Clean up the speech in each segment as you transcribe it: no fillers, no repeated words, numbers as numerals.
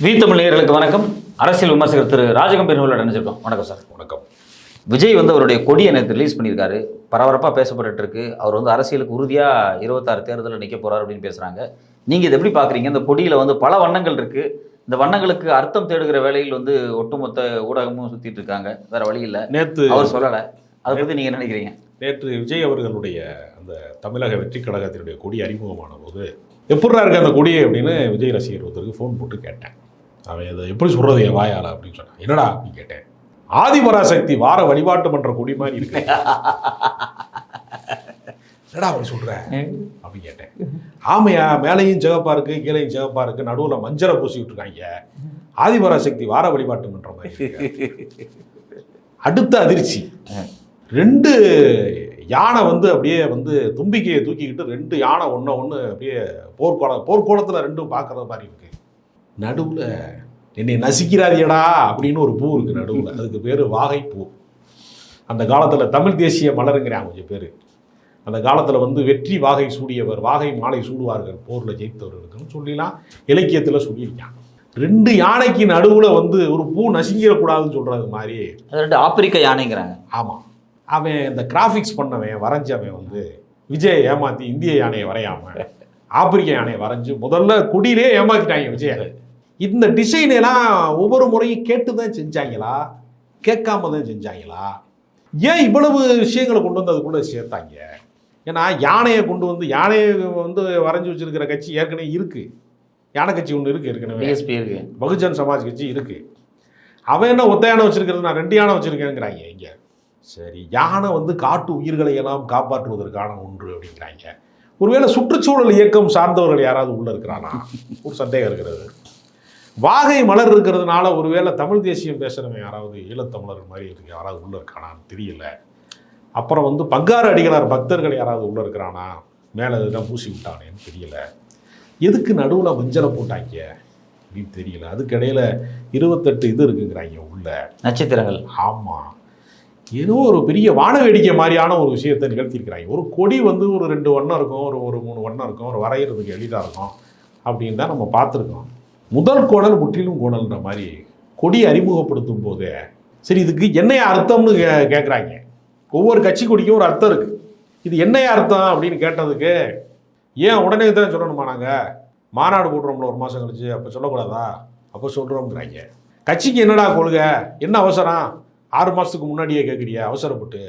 We Tamil நேயர்களுக்கு வணக்கம். அரசியல் விமர்சகர் திரு ராஜகம்பீர் அவர்களோட நினைச்சிருக்கோம். வணக்கம் சார். வணக்கம். விஜய் அவருடைய கொடியை நேற்று ரிலீஸ் பண்ணியிருக்காரு. பரபரப்பாக பேசப்பட்டு இருக்கு. அவர் அரசியலுக்கு உறுதியாக 26 தேர்தலில் நிற்க போறாரு அப்படின்னு பேசுறாங்க. நீங்க இதை எப்படி பாக்குறீங்க? இந்த கொடியில பல வண்ணங்கள் இருக்கு. இந்த வண்ணங்களுக்கு அர்த்தம் தேடுகிற வேளையில் ஒட்டுமொத்த ஊடகமும் சுத்திட்டு இருக்காங்க. வேற வழி இல்லை. நேற்று அவர் சொல்லலை. அதை பத்தி நீங்க நினைக்கிறீங்க? நேற்று விஜய் அவர்களுடைய அந்த தமிழக வெற்றி கழகத்தினுடைய கொடி அறிமுகமான போது எப்படிரா இருக்கு அந்த கொடியை அப்படின்னு விஜய் ரசிகர் ஒருத்தருக்கு ஃபோன் போட்டு கேட்டேன். அவன் அதை எப்படி சொல்றது என் வாயால அப்படின்னு சொன்னான். என்னடா அப்படின்னு கேட்டேன். ஆதிபராசக்தி வார வழிபாட்டு மன்ற கொடி மாதிரி இருக்கு. என்னடா அப்படி சொல்ற அப்படின்னு கேட்டேன். ஆமையா, மேலையும் சிவப்பா இருக்கு, கீழையும் சிவப்பா இருக்கு, நடுவில் மஞ்சளை பூசி விட்டுருக்காங்க. ஆதிபராசக்தி வார வழிபாட்டு மன்ற மாதிரி இருக்கு. அடுத்த அதிர்ச்சி, 2 யானை அப்படியே தும்பிக்கையை தூக்கிக்கிட்டு 2 யானை ஒன்று அப்படியே போர்க்கோளத்தில் 2 பார்க்குற மாதிரி இருக்கு. நடுவில் என்னை நசிக்கிறாதியடா அப்படின்னு ஒரு பூ இருக்குது நடுவில். அதுக்கு பேர் வாகைப்பூ. அந்த காலத்தில் தமிழ் தேசிய மலருங்கிறாங்க கொஞ்சம் பேர். அந்த காலத்தில் வெற்றி வாகை சூடியவர், வாகை மாலை சூடுவார்கள் போரில் ஜெயித்தவர்களுக்குன்னு சொல்லிலாம் இலக்கியத்தில் சொல்லியிருக்காங்க. 2 யானைக்கு நடுவில் ஒரு பூ நசுங்கிடக்கூடாதுன்னு சொல்கிறது மாதிரி 2 ஆப்பிரிக்க யானைங்கிறாங்க. ஆமாம். அவன் இந்த கிராஃபிக்ஸ் பண்ணவன் வரைஞ்சவன் விஜய் ஏமாற்றி இந்திய யானையை வரையாமல் ஆப்பிரிக்க யானையை வரைஞ்சி முதல்ல கொடியிலே ஏமாற்றிட்டாங்க விஜய். இந்த டிசைன் எல்லாம் ஒவ்வொரு முறையும் கேட்டு தான் செஞ்சாங்களா, கேட்காம தான் செஞ்சாங்களா? ஏன் இவ்வளவு விஷயங்களை கொண்டு வந்து அதுக்குள்ளே சேர்த்தாங்க? ஏன்னா யானையை கொண்டு யானையை வரைஞ்சி வச்சிருக்கிற கட்சி ஏற்கனவே இருக்குது. யானை கட்சி ஒன்று இருக்குது ஏற்கனவே, பிஎஸ்பி இருக்குது, பகுஜன் சமாஜ் கட்சி இருக்குது. அவன் என்ன ஒத்த யானை வச்சிருக்கிறது, நான் 2 யானை வச்சுருக்கேங்கிறாங்க. இங்கே சரி, யானை காட்டு உயிர்களை எல்லாம் காப்பாற்றுவதற்கான ஒன்று அப்படிங்கிறாங்க. ஒருவேளை சுற்றுச்சூழல் இயக்கம் சார்ந்தவர்கள் யாராவது உள்ளே இருக்கிறானா ஒரு சந்தேகம் இருக்கிறது. வாகை மலர் இருக்கிறதுனால ஒருவேளை தமிழ் தேசியம் பேசுகிறவன் யாராவது ஈழத்தமிழர் மாதிரி இருக்கு யாராவது உள்ளே இருக்கானான்னு தெரியல. அப்புறம் பங்காரு அடிகளார் பக்தர்கள் யாராவது உள்ளே இருக்கிறானா, மேலே இதெல்லாம் பூசி விட்டானேன்னு தெரியல. எதுக்கு நடுவில் மஞ்சளை போட்டாங்க அப்படின்னு தெரியல. அதுக்கு இடையில 28 இது இருக்குங்கிறாங்க உள்ள நட்சத்திரங்கள். ஆமாம், ஏதோ ஒரு பெரிய வான வேடிக்கை மாதிரியான ஒரு விஷயத்தை நிகழ்த்தியிருக்கிறாங்க. ஒரு கொடி ஒரு 2 வண்ணம் இருக்கும், ஒரு 3 வண்ணம் இருக்கும், ஒரு வரைகிறதுக்கு எளிதாக இருக்கும் அப்படின்னு தான் நம்ம பார்த்துருக்கோம். முதல் கோணல் முற்றிலும் கோணல்ன்ற மாதிரி கொடி அறிமுகப்படுத்தும் போதே சரி இதுக்கு என்னைய அர்த்தம்னு கேட்குறாங்க. ஒவ்வொரு கட்சி கொடிக்கும் ஒரு அர்த்தம் இருக்குது. இது என்னைய அர்த்தம் அப்படின்னு கேட்டதுக்கு ஏன் உடனே தான் சொல்லணுமா, நாங்கள் மாநாடு போடுறோம்ல 1 மாதம் கழிச்சு, அப்போ சொல்லக்கூடாதா? அப்போ சொல்கிறோம்ங்கிறாங்க. கட்சிக்கு என்னடா கொள்கை, என்ன அவசரம், 6 மாதத்துக்கு முன்னாடியே கேட்குறியா அவசரப்பட்டு,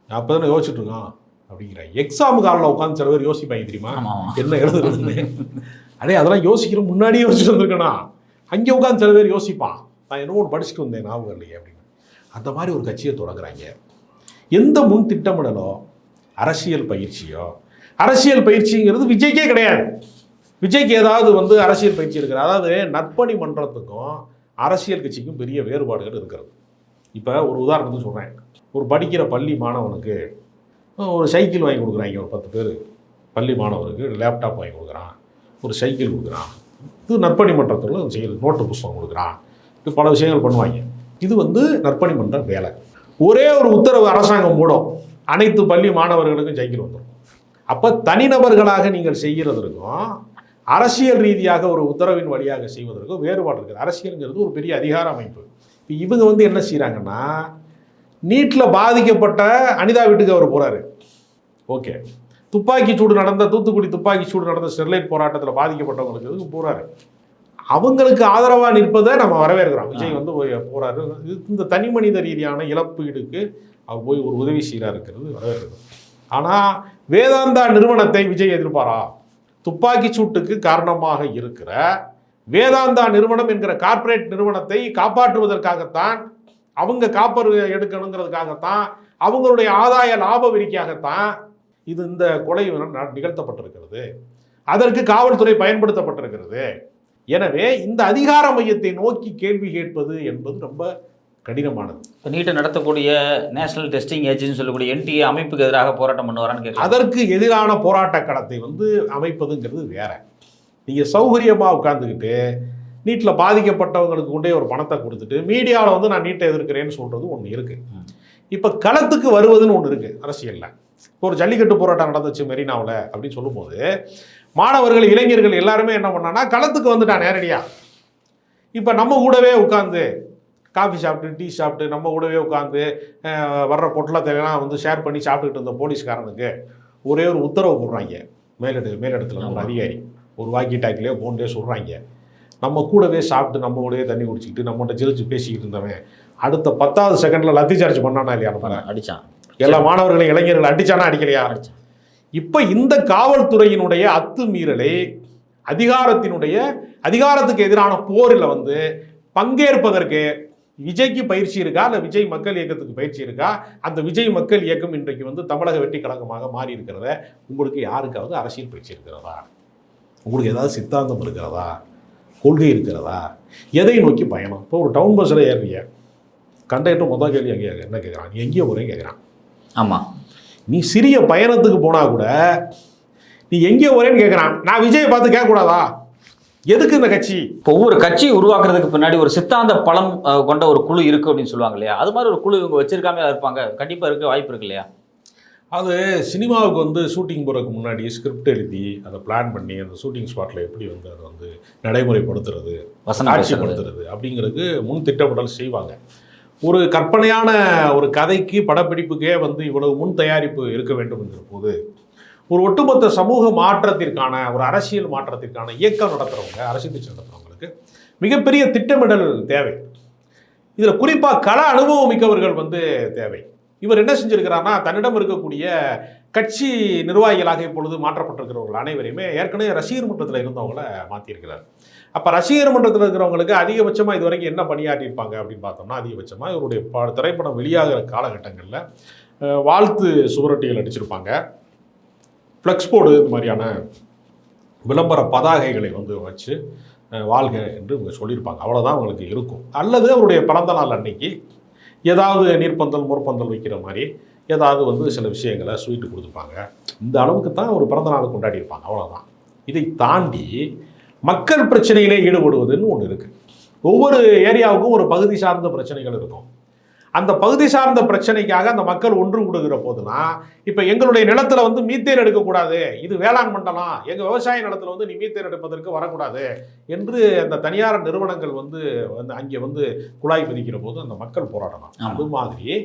அப்போ தானே யோசிச்சுட்டு இருக்கோம் அப்படிங்கிறாங்க. எக்ஸாமு காலில் உட்காந்து சில பேர் யோசிப்பாங்க தெரியுமா, என்ன எழுதுறதுன்னு. அதெல்லாம் யோசிக்கிற முன்னாடியே யோசிச்சுட்டு வந்திருக்கேனா, அங்கே உட்காந்து சில பேர் யோசிப்பான், நான் என்னவோ ஒன்று படிச்சுட்டு வந்தேன் ஞாபகம் இல்லையே அப்படின்னு. அந்த மாதிரி ஒரு கட்சியை தொடங்குறாங்க. எந்த முன் திட்டமிடலோ அரசியல் பயிற்சியோ, அரசியல் பயிற்சிங்கிறது விஜய்க்கே கிடையாது. விஜய்க்கு ஏதாவது அரசியல் பயிற்சி இருக்கிறது. அதாவது நற்பணி மன்றத்துக்கும் அரசியல் கட்சிக்கும் பெரிய வேறுபாடுகள் இருக்கிறது. இப்போ ஒரு உதாரணத்துக்கு சொல்கிறேன். ஒரு படிக்கிற பள்ளி மாணவனுக்கு ஒரு சைக்கிள் வாங்கி கொடுக்குறாங்க. ஒரு 10 பேர் பள்ளி மாணவருக்கு லேப்டாப் வாங்கி கொடுக்குறான், ஒரு சைக்கிள் கொடுக்குறான். இது நற்பணி மன்றத்தில் செய்யறது. நோட்டு புத்தகம் கொடுக்குறான், இது பல விஷயங்கள் பண்ணுவாங்க. இது நற்பணி மன்ற வேலை. ஒரே ஒரு உத்தரவு அரசாங்கம் மூடும், அனைத்து பள்ளி மாணவர்களுக்கும் சைக்கிள் வந்துடும். அப்போ தனிநபர்களாக நீங்கள் செய்கிறதற்கும் அரசியல் ரீதியாக ஒரு உத்தரவின் வழியாக செய்வதற்கும் வேறுபாடு இருக்குது. அரசியலுங்கிறது ஒரு பெரிய அதிகார அமைப்பு. இப்போ இவங்க என்ன செய்கிறாங்கன்னா, நீட்டில் பாதிக்கப்பட்ட அனிதா வீட்டுக்கு அவர் போகிறாரு. ஓகே, துப்பாக்கி சூடு நடந்த தூத்துக்குடி துப்பாக்கி சூடு நடந்த ஸ்டெர்லைட் போராட்டத்தில் பாதிக்கப்பட்டவங்களுக்கு எதுக்கு போகிறாரு, அவங்களுக்கு ஆதரவாக நிற்பதை நம்ம வரவேற்கிறோம். விஜய் போகிறாரு. இந்த தனி மனித ரீதியான இழப்பீடுக்கு அவர் போய் ஒரு உதவி செய்கிறார் இருக்கிறது வரவேற்கிறது. ஆனால் வேதாந்தா நிறுவனத்தை விஜய் எதிர்ப்பாரா? துப்பாக்கி சூட்டுக்கு காரணமாக இருக்கிற வேதாந்தா நிறுவனம் என்கிற கார்ப்பரேட் நிறுவனத்தை காப்பாற்றுவதற்காகத்தான், அவங்க காப்பர் எடுக்கணுங்கிறதுக்காகத்தான், அவங்களுடைய ஆதாய லாப வெறிக்காகத்தான் இந்த கொலை நிகழ்த்தப்பட்டிருக்கிறது. அதற்கு காவல்துறை பயன்படுத்தப்பட்டிருக்கிறது. எனவே இந்த அதிகார மையத்தை நோக்கி கேள்வி கேட்பது என்பது ரொம்ப கடினமானது. இப்போ நீட்டை நடத்தக்கூடிய நேஷனல் டெஸ்டிங் ஏஜென்சி சொல்லக்கூடிய NTA அமைப்புக்கு எதிராக போராட்டம் பண்ணுவாரான்னு கேட்க, அதற்கு எதிரான போராட்ட களத்தை அமைப்பதுங்கிறது வேற. நீங்கள் சௌகரியமாக உட்காந்துக்கிட்டு நீட்டில் பாதிக்கப்பட்டவங்களுக்கு கொண்டே ஒரு பணத்தை கொடுத்துட்டு மீடியாவில் நான் நீட்டை எதிர்க்கிறேன்னு சொல்கிறது ஒன்று இருக்குது. இப்போ களத்துக்கு வருவதுன்னு ஒன்று இருக்குது அரசியலில். இப்போ ஒரு ஜல்லிக்கட்டு போராட்டம் நடந்துச்சு மெரினாவில் அப்படின்னு சொல்லும்போது மாணவர்கள் இளைஞர்கள் எல்லாருமே என்ன பண்ணான்னா களத்துக்கு வந்துட்டான் நேரடியாக. இப்போ நம்ம கூடவே உட்காந்து காஃபி சாப்பிட்டு டீ சாப்பிட்டு நம்ம கூடவே உட்காந்து வர்ற பொட்டலத்தையெல்லாம் வந்து ஷேர் பண்ணி சாப்பிட்டுக்கிட்டு இருந்த போலீஸ்காரனுக்கு ஒரே ஒரு உத்தரவு போடுறாங்க மேலிடத்துல ஒரு அதிகாரி ஒரு வாக்கி டாக்கிலே போன்லேயே சொல்கிறாங்க. நம்ம கூடவே சாப்பிட்டு நம்ம கூடவே தண்ணி குடிச்சிக்கிட்டு நம்மகிட்ட ஜெயிச்சு பேசிக்கிட்டு இருந்தவன் அடுத்த 10வது செகண்டில் லத்தி சார்ஜ் பண்ணானா இல்லையா? நம்ம அடித்தான் எல்லா மாணவர்களையும் இளைஞர்கள் அடித்தானா அடிக்கலையா? இப்போ இந்த காவல்துறையினுடைய அத்துமீறலை அதிகாரத்துக்கு எதிரான போரில் வந்து பங்கேற்பதற்கு விஜய்க்கு பயிற்சி இருக்கா, இல்லை விஜய் மக்கள் இயக்கத்துக்கு பயிற்சி இருக்கா? அந்த விஜய் மக்கள் இயக்கம் இன்றைக்கு வந்து தமிழக வெற்றி கழகமாக மாறி இருக்கிறத உங்களுக்கு யாருக்காவது அரசியல் பயிற்சி இருக்கிறதா? உங்களுக்கு ஏதாவது சித்தாந்தம் இருக்கிறதா? கொள்கை இருக்கிறதா? எதை நோக்கி பயணம்? இப்போ ஒரு டவுன் பஸ்ஸில் ஏறுறீங்க, கண்டக்டர் முதல் கேள்வி அங்கே என்ன கேட்குறான், நீ எங்கேயோ போகிறேன்னு கேட்குறான். ஆமாம், நீ சிறிய பயணத்துக்கு போனால் கூட நீ எங்கேயோ போகிறேன்னு கேட்குறான். நான் விஜயை பார்த்து கேட்கக்கூடாதா? எதுக்கு இந்த கட்சி? இப்போ ஒவ்வொரு கட்சியை உருவாக்குறதுக்கு பின்னாடி ஒரு சித்தாந்த பலம் கொண்ட ஒரு குழு இருக்கு அப்படின்னு சொல்லுவாங்க இல்லையா? அது மாதிரி ஒரு குழு இவங்க வச்சிருக்காம இருப்பாங்க? கண்டிப்பாக இருக்க வாய்ப்பு இருக்கு இல்லையா? அது சினிமாவுக்கு வந்து ஷூட்டிங் போகிறதுக்கு முன்னாடி ஸ்கிரிப்ட் எழுதி அதை பிளான் பண்ணி அந்த ஷூட்டிங் ஸ்பாட்டில் எப்படி வந்து அதை வந்து நடைமுறைப்படுத்துறது, காட்சிப்படுத்துறது அப்படிங்கிறதுக்கு முன் திட்டமிடல் செய்வாங்க. ஒரு கற்பனையான ஒரு கதைக்கு படப்பிடிப்புக்கே வந்து இவ்வளவு முன் தயாரிப்பு இருக்க வேண்டும் என்கிற போது ஒரு ஒட்டுமொத்த சமூக மாற்றத்திற்கான ஒரு அரசியல் மாற்றத்திற்கான இயக்கம் நடத்துகிறவங்க, அரசியல் கட்சி நடத்துகிறவங்களுக்கு மிகப்பெரிய திட்டமிடல் தேவை. இதில் குறிப்பாக கள அனுபவம் மிக்கவர்கள் வந்து தேவை. இவர் என்ன செஞ்சிருக்கிறார்னா, தன்னிடம் இருக்கக்கூடிய கட்சி நிர்வாகிகளாக இப்பொழுது மாற்றப்பட்டிருக்கிறவர்கள் அனைவரையுமே ஏற்கனவே ரசிகர் மன்றத்தில் இருந்தவங்கள மாற்றிருக்கிறார். அப்போ ரசிகர் மன்றத்தில் இருக்கிறவங்களுக்கு அதிகபட்சமாக இது வரைக்கும் என்ன பணியாற்றியிருப்பாங்க அப்படின்னு பார்த்தோம்னா, அதிகபட்சமாக இவருடைய திரைப்படம் வெளியாகிற காலகட்டங்களில் வாழ்த்து சுவரொட்டிகள் அடிச்சிருப்பாங்க, ஃப்ளெக்ஸ் போர்டு இது மாதிரியான விளம்பர பதாகைகளை வந்து வச்சு வாழ்க என்று இவங்க சொல்லியிருப்பாங்க. அவ்வளோதான் அவங்களுக்கு இருக்கும். அல்லது அவருடைய பிறந்த நாள் அன்னைக்கு ஏதாவது நீர்ப்பந்தல் முற்பந்தல் வைக்கிற மாதிரி ஏதாவது வந்து சில விஷயங்களை ஸ்வீட்டு கொடுத்துருப்பாங்க. இந்த அளவுக்கு தான் ஒரு பிறந்த நாள் கொண்டாடி இருப்பாங்க. அவ்வளோதான். இதை தாண்டி மக்கள் பிரச்சனையிலே ஈடுபடுவதுன்னு ஒன்று இருக்குது. ஒவ்வொரு ஏரியாவுக்கும் ஒரு பகுதி சார்ந்த பிரச்சனைகள் இருக்கும். அந்த பகுதி சார்ந்த பிரச்சனைக்காக அந்த மக்கள் ஒன்று கூடுகிற போதுனா, இப்போ எங்களுடைய நிலத்தில் வந்து மீத்தேன் எடுக்கக்கூடாது, இது வேளாண் மண்டலம், எங்கள் விவசாய நிலத்தில் வந்து நீ மீத்தேன் எடுப்பதற்கு வரக்கூடாது என்று அந்த தனியார் நிறுவனங்கள் வந்து அங்கே வந்து குழாய் பிரிக்கிற போது அந்த மக்கள் போராடலாம். அது மாதிரி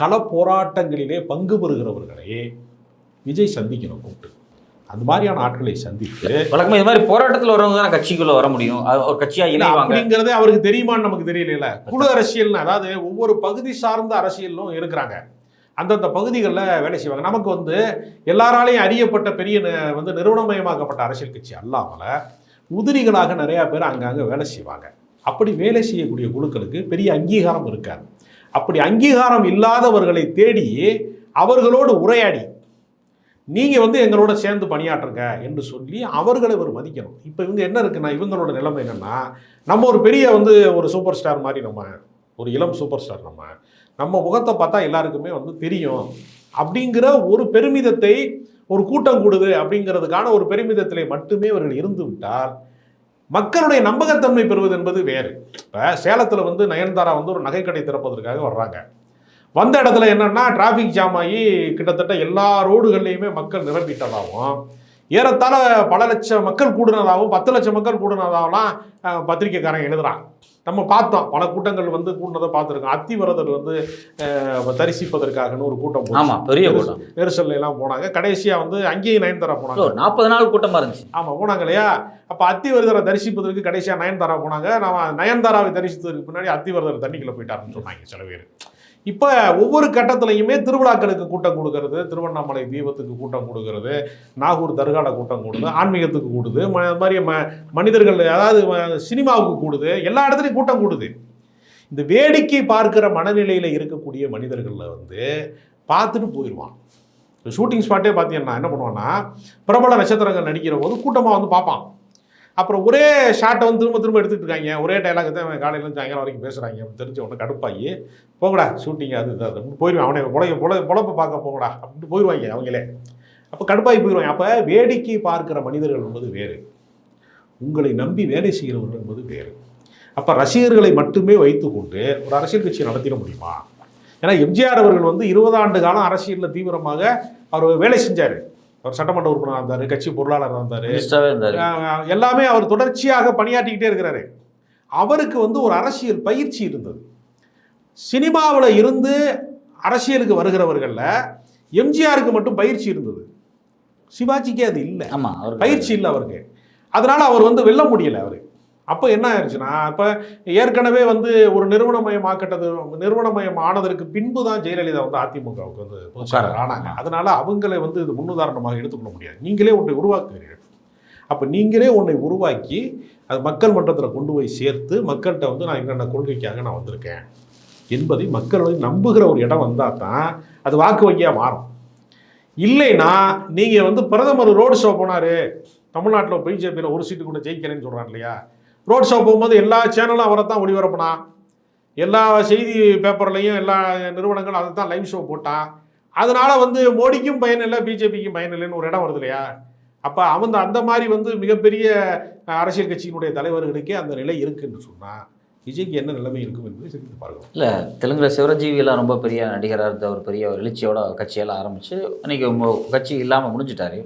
கள போராட்டங்களிலே பங்கு பெறுகிறவர்களை விஜய் சந்திக்கணும் கூப்பிட்டு. அந்த மாதிரியான ஆட்களை சந்தித்து வழக்கமாக இது மாதிரி போராட்டத்தில் வரவங்க தான் கட்சிக்குள்ள வர முடியும். ஒரு கட்சியாக இணைவாங்க அப்படிங்கிறதே அவருக்கு தெரியுமான்னு நமக்கு தெரியல. குழு அரசியல்னு, அதாவது ஒவ்வொரு பகுதி சார்ந்த அரசியலும் இருக்கிறாங்க. அந்தந்த பகுதிகளில் வேலை செய்வாங்க. நமக்கு வந்து எல்லாராலையும் அறியப்பட்ட பெரிய வந்து நிறுவனமயமாக்கப்பட்ட அரசியல் கட்சி அல்லாமல் உதிரிகளாக நிறையா பேர் அங்கங்கே வேலை செய்வாங்க. அப்படி வேலை செய்யக்கூடிய குழுக்களுக்கு பெரிய அங்கீகாரம் இருக்காது. அப்படி அங்கீகாரம் இல்லாதவர்களை தேடி அவர்களோடு உரையாடி நீங்கள் வந்து எங்களோட சேர்ந்து பணியாற்றுங்க என்று சொல்லி அவர்களை ஒரு மதிக்கணும். இப்போ இவங்க என்ன இருக்குன்னா, இவங்களோட நிலைமை என்னென்னா, நம்ம ஒரு பெரிய வந்து ஒரு சூப்பர் ஸ்டார் மாதிரி, நம்ம ஒரு இளம் சூப்பர் ஸ்டார், நம்ம முகத்தை பார்த்தா எல்லாருக்குமே வந்து தெரியும் அப்படிங்கிற ஒரு பெருமிதத்தை, ஒரு கூட்டம் கூடுது அப்படிங்கிறதுக்கான ஒரு பெருமிதத்திலே மட்டுமே அவர்கள் இருந்து விட்டால் மக்களுடைய நம்பகத்தன்மை பெறுவது என்பது வேறு. இப்போ சேலத்தில் வந்து நயன்தாரா வந்து ஒரு நகைக்கடை திறப்பதற்காக வர்றாங்க. வந்த இடத்துல என்னன்னா, டிராஃபிக் ஜாம் ஆகி கிட்டத்தட்ட எல்லா ரோடுகள்லையுமே மக்கள் நிரம்பிட்டதாகவும், ஏறத்தாழ பல லட்சம் மக்கள் கூடுனதாகவும், 10 லட்சம் மக்கள் கூடுனதாகலாம் பத்திரிக்கைக்காரன் எழுதுறான். நம்ம பார்த்தோம், பல கூட்டங்கள் வந்து கூட்டினதை பார்த்துருக்கோம். அத்திவரதர் வந்து தரிசிப்பதற்காகன்னு ஒரு கூட்டம், ஆமாம், பெரிய கூட்டம், நெரிசல்ல எல்லாம் போனாங்க. கடைசியாக வந்து அங்கேயும் நயன்தாரா போனாங்க. 40 நாள் கூட்டமாக இருந்துச்சு. ஆமாம், போனாங்க இல்லையா? அப்போ அத்திவரதரை தரிசிப்பதற்கு கடைசியாக நயன்தாரா போனாங்க. நம்ம நயன்தாராவை தரிசித்ததுக்கு முன்னாடி அத்திவரதர் தண்ணிக்குள்ளே போயிட்டாருன்னு சொன்னாங்க சில பேர். இப்போ ஒவ்வொரு கட்டத்திலையுமே திருவிழாக்களுக்கு கூட்டம் கொடுக்கறது, திருவண்ணாமலை தீபத்துக்கு கூட்டம் கொடுக்கறது, நாகூர் தர்கால கூட்டம் கூடுது, ஆன்மீகத்துக்கு கூடுது, மாதிரி மனிதர்கள், அதாவது சினிமாவுக்கு கூடுது, எல்லா இடத்துலையும் கூட்டம் கூடுது. இந்த வேடிக்கை பார்க்கிற மனநிலையில் இருக்கக்கூடிய மனிதர்களில் வந்து பார்த்துட்டு போயிடுவான். ஷூட்டிங் ஸ்பாட்டே பார்த்தீங்கன்னா என்ன பண்ணுவான்னா, பிரபல நட்சத்திரங்கள் நடிக்கிற போது கூட்டமாக வந்து பார்ப்பான். அப்புறம் ஒரே ஷாட்டை வந்து திரும்ப திரும்ப எடுத்துகிட்டு இருக்காங்க, ஒரே டைலாக் தான் காலையிலேருந்து சாயங்காலம் வரைக்கும் பேசுகிறாங்க. அப்படி தெரிஞ்ச உடனே கடுப்பாகி, போங்கடா ஷூட்டிங் அது அப்படின்னு போயிடுவான். அவனை பொழப்பை பார்க்க போங்கடா அப்படின்ட்டு போயிடுவாங்க அவங்களே. அப்போ கடுப்பாகி போயிடுவாங்க. அப்போ வேடிக்கை பார்க்குற மனிதர்கள் என்பது வேறு, உங்களை நம்பி வேலை செய்கிறவர்கள் என்பது வேறு. அப்போ ரசிகர்களை மட்டுமே வைத்துக்கொண்டு ஒரு அரசியல் கட்சியை நடத்திட முடியுமா? ஏன்னா எம்ஜிஆர் அவர்கள் வந்து 20 ஆண்டு காலம் அரசியலில் தீவிரமாக அவர் வேலை செஞ்சார். அவர் சட்டமன்ற உறுப்பினராக இருந்தார், கட்சி பொருளாளராக இருந்தார், எல்லாமே அவர் தொடர்ச்சியாக பணியாற்றிக்கிட்டே இருக்கிறாரு. அவருக்கு வந்து ஒரு அரசியல் பயிற்சி இருந்தது. சினிமாவில் இருந்து அரசியலுக்கு வருகிறவர்களில் எம்ஜிஆருக்கு மட்டும் பயிற்சி இருந்தது, சிவாஜிக்கே அது இல்லை. ஆமா, பயிற்சி இல்லை அவருக்கு. அதனால அவர் வந்து வெல்ல முடியல. அவர் அப்போ என்ன ஆயிடுச்சுன்னா, இப்போ ஏற்கனவே வந்து ஒரு நிறுவனமயம் ஆனதற்கு பின்பு தான் ஜெயலலிதா வந்து அதிமுகவுக்கு வந்து பொதுச்செயலாளர் ஆனாங்க. அதனால அவங்களை வந்து இது முன்னுதாரணமாக எடுத்துக்கொள்ள முடியாது. நீங்களே ஒன்றை உருவாக்குகிறீர்கள். அப்போ நீங்களே ஒன்றை உருவாக்கி அது மக்கள் மன்றத்தில் கொண்டு போய் சேர்த்து மக்கள்கிட்ட வந்து நான் என்னென்ன கொள்கைக்காக நான் வந்திருக்கேன் என்பதை மக்கள் வந்து நம்புகிற ஒரு இடம் வந்தால் தான் அது வாக்கு வங்கியாக மாறும். இல்லைன்னா நீங்கள் வந்து பிரதமர் ரோடு ஷோ போனார், தமிழ்நாட்டில் பிஜேபியில் ஒரு சீட்டு கூட ஜெயிக்கிறேன்னு சொல்கிறார் இல்லையா. ரோட் ஷோ போகும்போது எல்லா சேனலும் அவரை தான் ஒளிபரப்புனா, எல்லா செய்தி பேப்பர்லையும் எல்லா நிறுவனங்களும் அதை தான் லைவ் ஷோ போட்டான். அதனால வந்து மோடிக்கும் பயன் இல்லை, பிஜேபிக்கும் பயன் இல்லைன்னு ஒரு இடம் வருது இல்லையா. அப்போ அந்த மாதிரி வந்து மிகப்பெரிய அரசியல் கட்சியினுடைய தலைவர்களுக்கே அந்த நிலை இருக்குன்னு சொன்னால் விஜய்க்கு என்ன நிலைமை இருக்கும் என்பதை சிந்தித்து பார்க்கலாம். இல்லை, தெலுங்குல சிவரஜீவியெல்லாம் ரொம்ப பெரிய நடிகராக இருந்த ஒரு பெரிய ஒரு எழுச்சியோட கட்சியெல்லாம் ஆரம்பித்து இன்றைக்கி கட்சி இல்லாமல் முடிஞ்சிட்டாரு.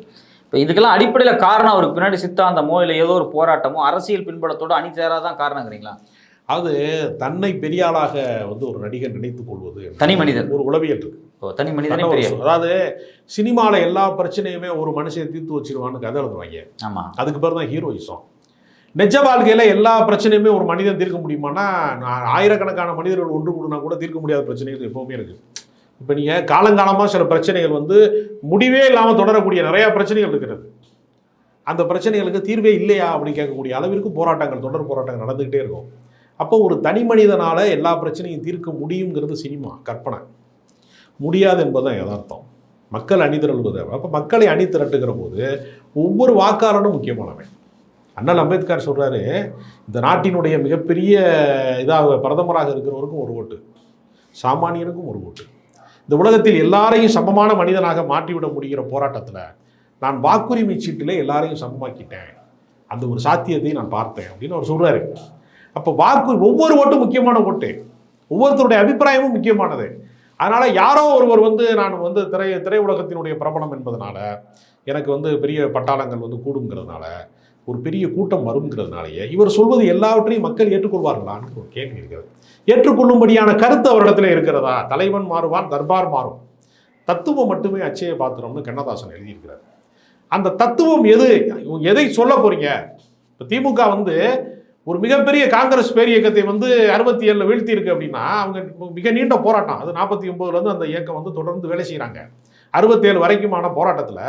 இப்போ இதுக்கெல்லாம் அடிப்படையில் காரணம் அவருக்கு பின்னாடி சித்தாந்தமோ இல்லை ஏதோ ஒரு போராட்டமோ அரசியல் பின்பலத்தோடு அணி சேராதான் காரணங்கிறீங்களா? அது தன்னை பெரிய ஆளாக வந்து ஒரு நடிகர் நினைத்துக் கொள்வது தனி மனிதன் ஒரு உளவியல் இருக்கு. தனி மனிதனே பெரிய, அதாவது சினிமாவில் எல்லா பிரச்சனையுமே ஒரு மனுஷன் தீர்த்து வச்சிருவான்னு கதை எழுதுவாங்க. ஆமாம், அதுக்கு பேர் தான் ஹீரோயிசம். நிஜ வாழ்க்கையில் எல்லா பிரச்சனையுமே ஒரு மனிதன் தீர்க்க முடியுமானா, ஆயிரக்கணக்கான மனிதர்கள் ஒன்று கூடுனா கூட தீர்க்க முடியாத பிரச்சனைகள் எப்போவுமே இருக்குது. இப்போ நீங்கள் காலங்காலமாக சில பிரச்சனைகள் வந்து முடிவே இல்லாமல் தொடரக்கூடிய நிறையா பிரச்சனைகள் இருக்கிறது. அந்த பிரச்சனைகளுக்கு தீர்வே இல்லையா அப்படின்னு கேட்கக்கூடிய அளவிற்கு போராட்டங்கள், தொடர் போராட்டங்கள் நடந்துக்கிட்டே இருக்கும். அப்போ ஒரு தனி மனிதனால் எல்லா பிரச்சனையும் தீர்க்க முடியுங்கிறது சினிமா கற்பனை, முடியாது என்பதுதான் யதார்த்தம். மக்கள் அணிதிரள்வது. அப்போ மக்களை அணி திரட்டுகிற போது ஒவ்வொரு வாக்காளனும் முக்கியமானவன். அண்ணல் அம்பேத்கர் சொல்கிறாரு, இந்த நாட்டினுடைய மிகப்பெரிய இதாக பிரதமராக இருக்கிறவருக்கும் ஒரு ஓட்டு, சாமானியனுக்கும் ஒரு ஓட்டு, இந்த உலகத்தில் எல்லாரையும் சமமான மனிதனாக மாற்றிவிட முடிகிற போராட்டத்தில் நான் வாக்குரிமை சீட்டில் எல்லாரையும் சமமாக்கிட்டேன், அந்த ஒரு சாத்தியத்தை நான் பார்த்தேன் அப்படின்னு அவர் சொல்கிறாரு. அப்போ ஒவ்வொரு ஓட்டும் முக்கியமான ஓட்டு, ஒவ்வொருத்தருடைய அபிப்பிராயமும் முக்கியமானது. அதனால் யாரோ ஒருவர் வந்து நான் வந்து திரையுலகத்தினுடைய பிரபலம் என்பதனால எனக்கு வந்து பெரிய பட்டாளங்கள் வந்து கூடுங்கிறதுனால ஒரு பெரிய கூட்டம் வருங்கிறதுனாலேயே இவர் சொல்வது எல்லாவற்றையும் மக்கள் ஏற்றுக்கொள்வார்களான்னு ஒரு கேள்வி இருக்கிறது. ஏற்றுக்கொள்ளும்படியான கருத்து அவரிடத்துல இருக்கிறதா? தலைவன் மாறுவான், தர்பார் மாறும், தத்துவம் மட்டுமே அச்சய பாத்திரம்னு கண்ணதாசன் எழுதியிருக்கிறார். அந்த தத்துவம் எதை சொல்ல போறீங்க? இப்போ திமுக வந்து ஒரு மிகப்பெரிய காங்கிரஸ் பேரியக்கத்தை வந்து 67 வீழ்த்தி இருக்கு அப்படின்னா அவங்க மிக நீண்ட போராட்டம், அது 49 அந்த இயக்கம் வந்து தொடர்ந்து வேலை செய்கிறாங்க. 67 வரைக்குமான போராட்டத்தில்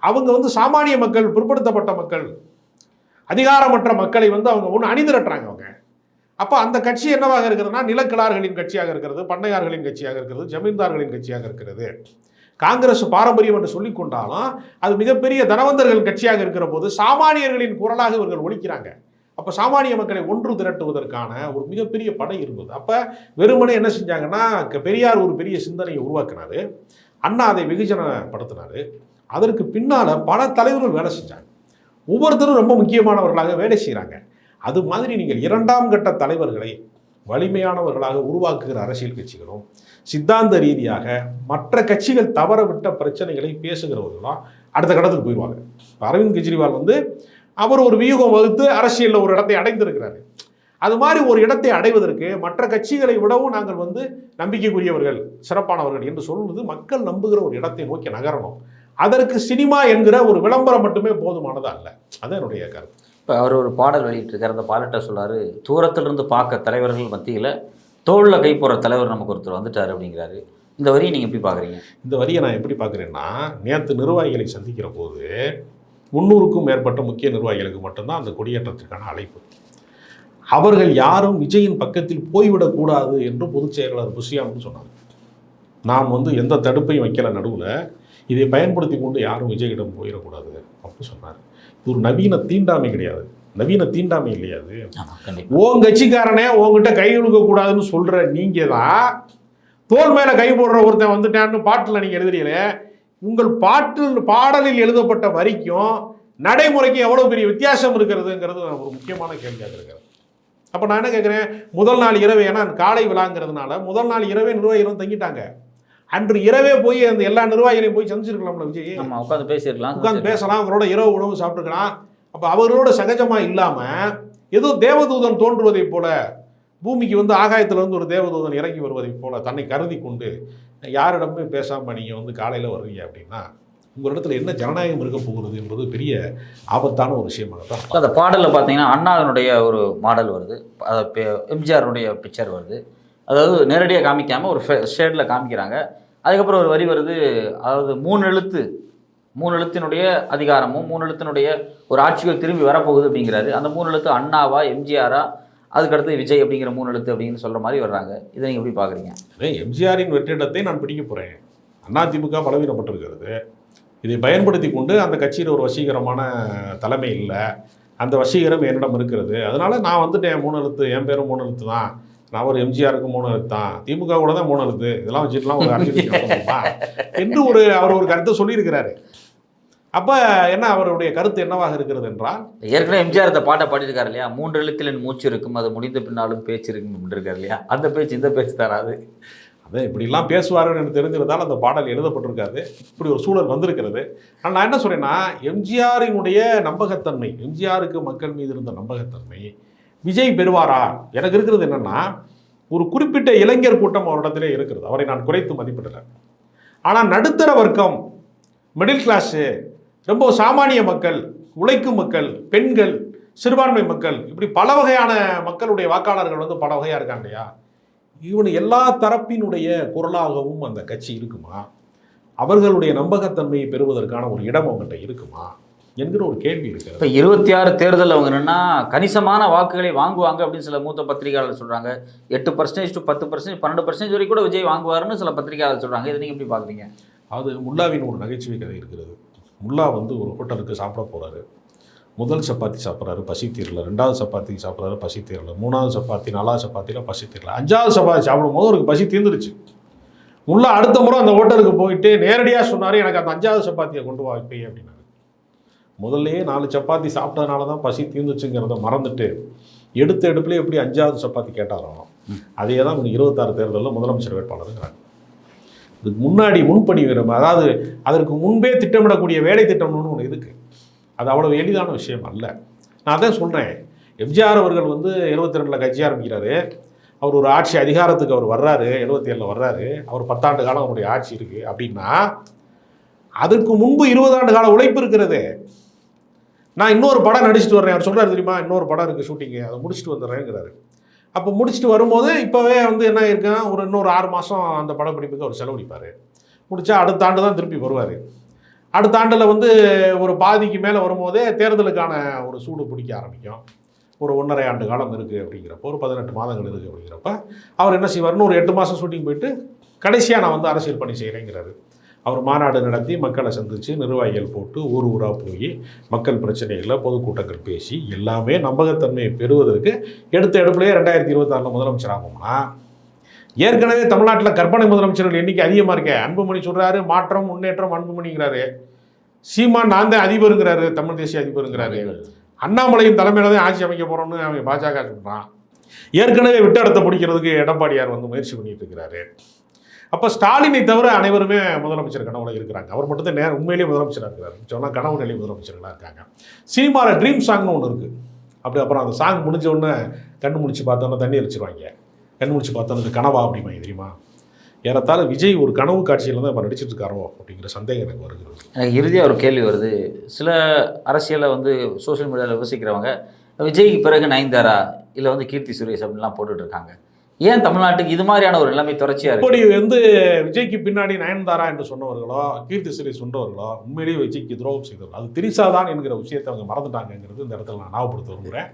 அவங்க வந்து சாமானிய மக்கள், பிற்படுத்தப்பட்ட மக்கள், அதிகாரமற்ற மக்களை வந்து அவங்க ஒன்று அணிதிரட்டுறாங்க அவங்க. அப்போ அந்த கட்சி என்னவாக இருக்கிறதுனா நிலக்கிழார்களின் கட்சியாக இருக்கிறது, பண்ணையார்களின் கட்சியாக இருக்கிறது, ஜமீன்தார்களின் கட்சியாக இருக்கிறது. காங்கிரஸ் பாரம்பரியம் என்று சொல்லிக் கொண்டாலும் அது மிகப்பெரிய தனவந்தர்கள் கட்சியாக இருக்கிற போது சாமானியர்களின் குரலாக இவர்கள் ஒலிக்கிறாங்க. அப்போ சாமானிய மக்களை ஒன்று திரட்டுவதற்கான ஒரு மிகப்பெரிய படை இருந்தது. அப்போ வெறுமனே என்ன செஞ்சாங்கன்னா, பெரியார் ஒரு பெரிய சிந்தனையை உருவாக்கினார், அண்ணா அதை வெகுஜனப்படுத்தினார். அதற்கு பின்னால் பல தலைவர்கள் வேலை செஞ்சாங்க, ஒவ்வொருத்தரும் ரொம்ப முக்கியமானவர்களாக வேலை செய்கிறாங்க. அது மாதிரி நீங்கள் இரண்டாம் கட்ட தலைவர்களை வலிமையானவர்களாக உருவாக்குகிற அரசியல் கட்சிகளும் சித்தாந்த ரீதியாக மற்ற கட்சிகள் தவற விட்ட பிரச்சனைகளை பேசுகிறவர்களும் அடுத்த கட்டத்துக்கு போயிடுவாங்க. அரவிந்த் கெஜ்ரிவால் வந்து அவர் ஒரு வியூகம் வகுத்து அரசியலில் ஒரு இடத்தை அடைந்திருக்கிறாரு. அது மாதிரி ஒரு இடத்தை அடைவதற்கு மற்ற கட்சிகளை விடவும் நாங்கள் வந்து நம்பிக்கைக்குரியவர்கள், சிறப்பானவர்கள் என்று சொல்வது மக்கள் நம்புகிற ஒரு இடத்தை நோக்கி நகரணும். அதற்கு சினிமா என்கிற ஒரு விளம்பரம் மட்டுமே போதுமானது அல்ல. அது என்னுடைய கருத்து. இப்போ அவர் ஒரு பாடல் வெளியிட்டிருக்கார், அந்த பாடல்கிட்ட சொல்லாரு, தூரத்திலிருந்து பார்க்க தலைவர்கள் மத்தியில் தோளில் கை போகிற தலைவர் நமக்கு ஒருத்தர் வந்துட்டார் அப்படிங்கிறாரு. இந்த வரியை நீங்கள் எப்படி பார்க்குறீங்க? இந்த வரியை நான் எப்படி பார்க்குறேன்னா, நேற்று நிர்வாகிகளை சந்திக்கிற போது 300க்கும் மேற்பட்ட முக்கிய நிர்வாகிகளுக்கு மட்டும்தான் அந்த கொடியேற்றத்திற்கான அழைப்பு. அவர்கள் யாரும் விஜயின் பக்கத்தில் போய்விடக்கூடாது என்று பொதுச் செயலாளர் புஷியானு சொன்னார். நாம் வந்து எந்த தடுப்பையும் வைக்கல, நடுவில் இதை பயன்படுத்தி கொண்டு யாரும் விஜயிடம் போயிடக்கூடாது அப்படின்னு சொன்னார். இது ஒரு நவீன தீண்டாமை கிடையாது, நவீன தீண்டாமை இல்லையா? அது உன் கட்சிக்காரனே உங்ககிட்ட கை கொடுக்கக்கூடாதுன்னு சொல்கிற நீங்கள் தான் தோல் மேலே கை போடுற ஒருத்தன் வந்துட்டான்னு பாட்டில் நீங்கள் எழுதுறீங்களே, உங்கள் பாடலில் எழுதப்பட்ட வரிக்கும் நடைமுறைக்கும் எவ்வளோ பெரிய வித்தியாசம் இருக்கிறதுங்கிறது ஒரு முக்கியமான கேள்வியாக இருக்கிறது. அப்போ நான் என்ன கேட்குறேன், முதல் நாள் இரவு, ஏன்னா காலை விழாங்கிறதுனால முதல் நாள் இரவே நிர்வாகிகளும் தங்கிட்டாங்க. அன்று இரவே போய் அந்த எல்லா நிர்வாகிகளையும் போய் சந்திச்சிருக்கலாம்ல விஜய், உட்காந்து பேசியிருக்கலாம், உட்காந்து பேசலாம், அவங்களோட இரவு உணவு சாப்பிட்டுக்கலாம். அப்போ அவர்களோட சகஜமாக இல்லாமல் ஏதோ தேவதூதன் தோன்றுவதைப் போல, பூமிக்கு வந்து ஆகாயத்திலிருந்து ஒரு தேவதூதன் இறங்கி வருவதைப் போல தன்னை கருதி கொண்டு யாரிடமே பேசாமல் நீங்கள் வந்து காலையில் வர்றீங்க அப்படின்னா உங்களிடத்துல என்ன ஜனநாயகம் இருக்க போகிறது என்பது பெரிய ஆபத்தான ஒரு விஷயமாக தான். அந்த பாடலில் பார்த்தீங்கன்னா அண்ணாவினுடைய ஒரு மாடல் வருது, எம்ஜிஆருடைய பிக்சர் வருது. அதாவது நேரடியாக காமிக்காமல் ஒரு ஷேடில் காமிக்கிறாங்க. அதுக்கப்புறம் ஒரு வரி வருது, அதாவது மூணு எழுத்தினுடைய அதிகாரமும் 3 எழுத்தினுடைய ஒரு ஆட்சிகள் திரும்பி வரப்போகுது அப்படிங்கிறாரு. அந்த 3 எழுத்து அண்ணாவா, எம்ஜிஆரா, அதுக்கடுத்து விஜய் அப்படிங்கிற 3 எழுத்து அப்படின்னு சொல்கிற மாதிரி வர்றாங்க. இதை நீங்கள் எப்படி பார்க்குறீங்க? எம்ஜிஆரின் வெற்றிடத்தை நான் பிடிக்க போகிறேன். அதிமுக பலவீனப்பட்டிருக்கிறது. இதை பயன்படுத்தி கொண்டு அந்த கட்சியில் ஒரு வசீகரமான தலைமை இல்லை, அந்த வசீகரம் என்னிடம் இருக்கிறது, அதனால் நான் வந்துட்டேன் 3 எழுத்து, என் பேரும் 3 எழுத்து தான், நான் ஒரு எம்ஜிஆருக்கு 3 எழுத்து தான், திமுக கூட தான் 3 எழுத்து, இதெல்லாம் வச்சுட்டுலாம் ஒரு அரசியல் என்று அவர் ஒரு கருத்தை சொல்லியிருக்கிறாரு. அப்போ என்ன அவருடைய கருத்து என்னவாக இருக்கிறது என்றால், ஏற்கனவே எம்ஜிஆர் இந்த பாட்டை பாடியிருக்காரு இல்லையா, 3 எழுத்தில் என் மூச்சு இருக்கும், அது முடிந்த பின்னாலும் பேச்சு இருக்கும் இருக்காரு இல்லையா, அந்த பேச்சு இந்த பேச்சு தராது. அதை இப்படிலாம் பேசுவாருன்னு எனக்கு தெரிஞ்சிருந்தால் அந்த பாடல் எழுதப்பட்டிருக்காது. இப்படி ஒரு சூழல் வந்திருக்கிறது. ஆனால் நான் என்ன சொல்கிறேன்னா, எம்ஜிஆரினுடைய நம்பகத்தன்மை, எம்ஜிஆருக்கு மக்கள் மீது இருந்த நம்பகத்தன்மை விஜய் பெறுவாரா? எனக்கு இருக்கிறது என்னென்னா, ஒரு குறிப்பிட்ட இளைஞர் கூட்டம் அவரிடத்திலே இருக்கிறது, அவரை நான் குறைத்து மதிப்பிடலை. ஆனால் நடுத்தர வர்க்கம், மிடில் கிளாஸு, ரொம்ப சாமானிய மக்கள், உழைக்கும் மக்கள், பெண்கள், சிறுபான்மை மக்கள், இப்படி பல வகையான மக்களுடைய வாக்காளர்கள் வந்து பல வகையாக இருக்காங்க இல்லையா, இவனு எல்லா தரப்பினுடைய குரலாகவும் அந்த கட்சி இருக்குமா? அவர்களுடைய நம்பகத்தன்மையை பெறுவதற்கான ஒரு இடம் அவங்கள்ட்ட இருக்குமா என்கிற ஒரு கேள்வி இருக்கு. இப்போ 26 தேர்தல் அவங்க என்னன்னா கணிசமான வாக்குகளை வாங்குவாங்க அப்படின்னு சில மூத்த பத்திரிகையாளர் சொல்கிறாங்க. 8% to 10%, 12% வரைக்கும் கூட விஜய் வாங்குவாருன்னு சில பத்திரிகையாளர் சொல்கிறாங்க. இதை நீங்கள் எப்படி பார்க்குறீங்க? அது முல்லாவின் ஒரு நகைச்சுவை கதை இருக்கிறது. முல்லா வந்து ஒரு ஹோட்டலுக்கு சாப்பிட போகிறாரு. முதல் சப்பாத்தி சாப்பிட்றாரு, பசி தீரல. 2வது சப்பாத்தி சாப்பிட்றாரு, பசி தீரல. 3வது சப்பாத்தி, 4வது சப்பாத்தியில் பசி தீரல. 5வது சப்பாத்தி சாப்பிடும்போது அவருக்கு பசி தீர்ந்துருச்சு. முல்லா அடுத்த முறை அந்த ஹோட்டலுக்கு போயிட்டு நேரடியாக சொன்னார், எனக்கு அந்த 5வது சப்பாத்தியை கொண்டு வா வைப்பே அப்படின்னாரு. முதல்லையே 4 சப்பாத்தி சாப்பிட்டதுனால தான் பசி தீர்ந்துச்சுங்கிறத மறந்துட்டு எடுத்த எடுப்புலேயே எப்படி 5வது சப்பாத்தி கேட்டாரோ அதே தான் 26 தேர்தலில் முதலமைச்சர் வேட்பாளருங்கிறாங்க. இதுக்கு முன்னாடி முன்பணி வேணும், அதாவது அதற்கு முன்பே திட்டமிடக்கூடிய வேலை திட்டம்னு ஒன்று இருக்குது. அது அவ்வளோ எளிதான விஷயம் அல்ல. நான் அதான் சொல்கிறேன், எம்ஜிஆர் அவர்கள் வந்து 72 கட்சி ஆரம்பிக்கிறாரு, அவர் ஒரு ஆட்சி அதிகாரத்துக்கு அவர் வர்றாரு, 77 வர்றாரு, அவர் 10 ஆண்டு காலம் அவருடைய ஆட்சி இருக்குது அப்படின்னா அதற்கு முன்பு 20 ஆண்டு கால உழைப்பு இருக்கிறது. நான் இன்னொரு படம் நடிச்சுட்டு வர்றேன், அவர் சொல்கிறார் தெரியுமா, இன்னொரு படம் இருக்குது ஷூட்டிங்கு, அதை முடிச்சுட்டு வந்துடுறேங்கிறாரு. அப்போ முடிச்சுட்டு வரும்போது இப்போவே வந்து என்ன இருக்குன்னா, இன்னொரு 6 மாதம் அந்த படப்பிடிப்புக்கு அவர் செலவழிப்பார். முடித்தா அடுத்த ஆண்டு தான் திருப்பி வருவார். அடுத்த ஆண்டில் வந்து ஒரு பாதிக்கு மேலே வரும்போதே தேர்தலுக்கான ஒரு சூடு பிடிக்க ஆரம்பிக்கும். ஒரு 1.5 ஆண்டு காலம் இருக்குது அப்படிங்கிறப்போ, ஒரு 18 மாதங்கள் இருக்குது அப்படிங்கிறப்ப அவர் என்ன செய்வார்னு ஒரு 8 மாதம் ஷூட்டிங் போயிட்டு கடைசியாக நான் வந்து அரசியல் பணி செய்கிறேங்கிறாரு. அவர் மாநாடு நடத்தி மக்களை சந்தித்து நிர்வாகிகள் போட்டு ஊர் ஊராக போய் மக்கள் பிரச்சனைகளை பொதுக்கூட்டங்கள் பேசி எல்லாமே நம்பகத்தன்மையை பெறுவதற்கு எடுத்த எடுப்புலேயே 2026 முதலமைச்சர் ஆகும்னா, ஏற்கனவே தமிழ்நாட்டில் கற்பனை முதலமைச்சர்கள் எண்ணிக்கை அதிகமாக இருக்கே. அன்புமணி சொல்கிறாரு மாற்றம் முன்னேற்றம் அன்புமணிங்கிறாரு, சீமான் நான் தான் அதிபருங்கிறாரு, தமிழ் தேசிய அதிபருங்கிறாரு, அண்ணாமலையின் தலைமையில் தான் ஆட்சி அமைக்க போகிறோம்னு அவன் பாஜக சொல்கிறான். ஏற்கனவே விட்டடத்தை பிடிக்கிறதுக்கு எடப்பாடியார் வந்து முயற்சி பண்ணிட்டு இருக்கிறாரு. அப்போ ஸ்டாலினை தவிர அனைவருமே முதலமைச்சர் கனவுல இருக்கிறாங்க. அவர் மட்டும் தான் உண்மையிலேயே முதலமைச்சராக இருக்கிறாரு. சொன்னால் கனவு நிலை முதலமைச்சர்களாக இருக்காங்க. சீமால ட்ரீம் சாங்னு ஒன்று இருக்குது. அப்புறம் அந்த சாங் முடிஞ்ச உடனே கண்ணு முடிச்சு பார்த்தோன்னா தண்ணி அடிச்சிருவாங்க. கண்ணு முடிச்சு பார்த்தோன்னு கனவா அப்படிமா தெரியுமா? ஏறத்தாழ விஜய் ஒரு கனவு காட்சியில் தான் இப்போ நடிச்சிட்டு இருக்காரோ அப்படிங்கிற சந்தேகம் எனக்கு வருகிறது. எனக்கு இறுதியாக ஒரு கேள்வி வருது. சில அரசியலை வந்து சோஷியல் மீடியாவில் விமர்சிக்கிறவங்க விஜய்க்கு பிறகு நயன்தாரா இல்லை வந்து கீர்த்தி சுரேஷ் அப்படின்லாம் போட்டுட்டு இருக்காங்க. ஏன் தமிழ்நாட்டுக்கு இது மாதிரியான ஒரு நிலைமை தொடர்ச்சியாக இருக்கு? இப்படி வந்து விஜய்க்கு பின்னாடி நயன்தாரா என்று சொன்னவர்களோ கீர்த்தி சுரேஷ் சொன்னவர்களோ உண்மையிலேயே விஜய்க்கு துரோகம் செய்தவர்கள். அது திரிசா தான் என்கிற விஷயத்தை அவங்க மறந்துட்டாங்கிறது இந்த இடத்துல நான் ஞாபகப்படுத்த விரும்புகிறேன்.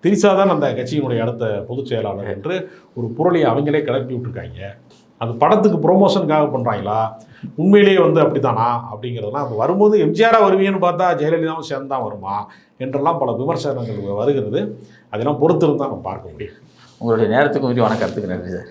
திரிசா தான் அந்த கட்சியினுடைய அடுத்த பொதுச் செயலாளர் என்று ஒரு பொருளையை அவங்களே கிளப்பி விட்டுருக்காங்க. அது படத்துக்கு ப்ரொமோஷனுக்காக பண்ணுறாங்களா, உண்மையிலேயே வந்து அப்படித்தானா அப்படிங்கிறதுலாம் அது வரும்போது எம்ஜிஆராக வருவீங்கன்னு பார்த்தா ஜெயலலிதாவும் சேர்ந்து தான் வருமா என்றெல்லாம் பல விமர்சனங்கள் வருகிறது. அதெல்லாம் பொறுத்திருந்தால் நம்ம பார்க்க முடியும். உங்களுடைய நேரத்துக்கு விரிவான கருத்துக்கு நன்றி சார்.